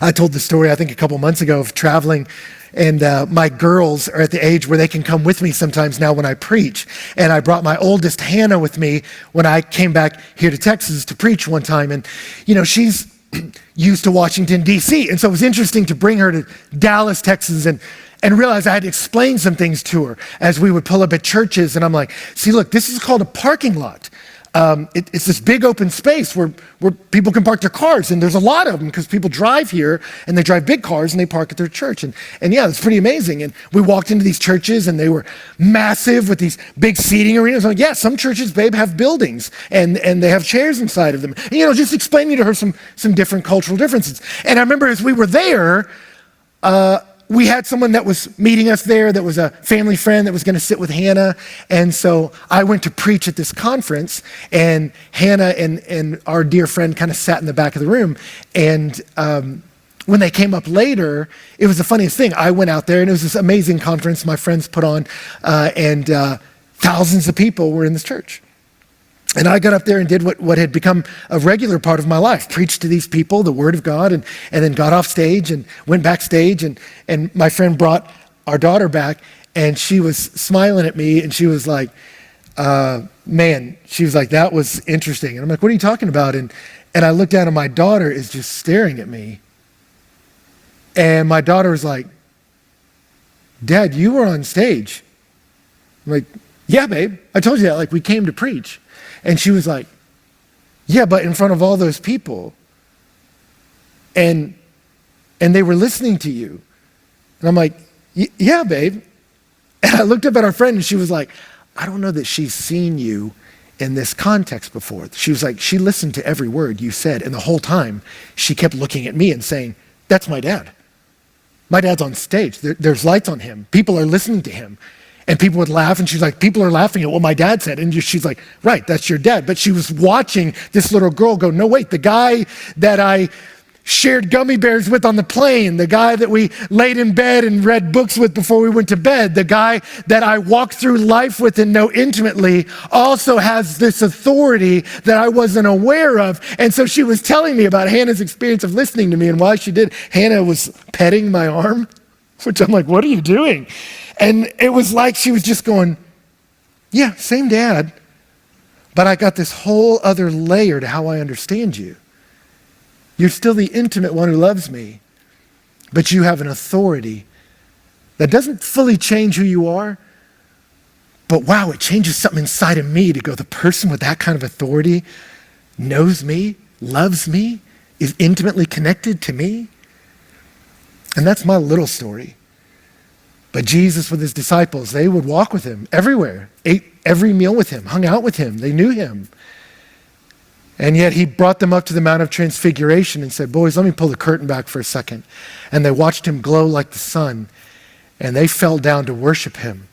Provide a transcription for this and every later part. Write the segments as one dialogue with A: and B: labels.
A: I told the story, I think a couple months ago, of traveling, and my girls are at the age where they can come with me sometimes now when I preach. And I brought my oldest, Hannah, with me when I came back here to Texas to preach one time. And, you know, she's used to Washington, D.C. And so it was interesting to bring her to Dallas, Texas, and realize I had to explain some things to her as we would pull up at churches. And I'm like, see, look, this is called a parking lot. It's this big open space where people can park their cars, and there's a lot of them because people drive here and they drive big cars and they park at their church. And yeah, it's pretty amazing. And we walked into these churches and they were massive with these big seating arenas. I'm like, yeah, some churches, babe, have buildings and they have chairs inside of them. And, you know, just explaining to her some different cultural differences. And I remember as we were there, we had someone that was meeting us there that was a family friend that was going to sit with Hannah. And so I went to preach at this conference, and Hannah and our dear friend kind of sat in the back of the room. And when they came up later, it was the funniest thing. I went out there, and it was this amazing conference my friends put on, and thousands of people were in this church. And I got up there and did what had become a regular part of my life, preached to these people the word of God, and then got off stage and went backstage, and my friend brought our daughter back, and she was smiling at me, and she was like, man, she was like, that was interesting. And I'm like, what are you talking about? And I looked down, and my daughter is just staring at me. And my daughter was like, Dad, you were on stage. I'm like, yeah, babe, I told you that, like, we came to preach. And she was like, yeah, but in front of all those people. And they were listening to you. And I'm like, yeah, babe. And I looked up at our friend, and she was like, I don't know that she's seen you in this context before. She was like, she listened to every word you said. And the whole time she kept looking at me and saying, that's my dad. My dad's on stage. There's lights on him. People are listening to him. And people would laugh, and she's like, people are laughing at what my dad said. And she's like, right, that's your dad. But she was watching this little girl go, no, wait, the guy that I shared gummy bears with on the plane, the guy that we laid in bed and read books with before we went to bed, the guy that I walked through life with and know intimately also has this authority that I wasn't aware of. And so she was telling me about Hannah's experience of listening to me. And while she did, Hannah was petting my arm, which I'm like, what are you doing? And it was like she was just going, yeah, same dad, but I got this whole other layer to how I understand you. You're still the intimate one who loves me, but you have an authority that doesn't fully change who you are, but wow, it changes something inside of me to go, the person with that kind of authority knows me, loves me, is intimately connected to me. And that's my little story. But Jesus with his disciples, they would walk with him everywhere, ate every meal with him, hung out with him. They knew him. And yet he brought them up to the Mount of Transfiguration and said, boys, let me pull the curtain back for a second. And they watched him glow like the sun, and they fell down to worship him.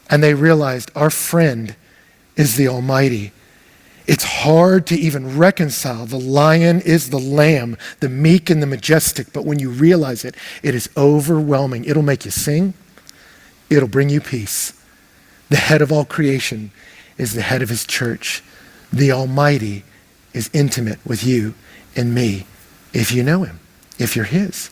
A: And they realized our friend is the Almighty. It's hard to even reconcile. The lion is the lamb, the meek and the majestic. But when you realize it, it is overwhelming. It'll make you sing. It'll bring you peace. The head of all creation is the head of his church. The Almighty is intimate with you and me if you know him, if you're his.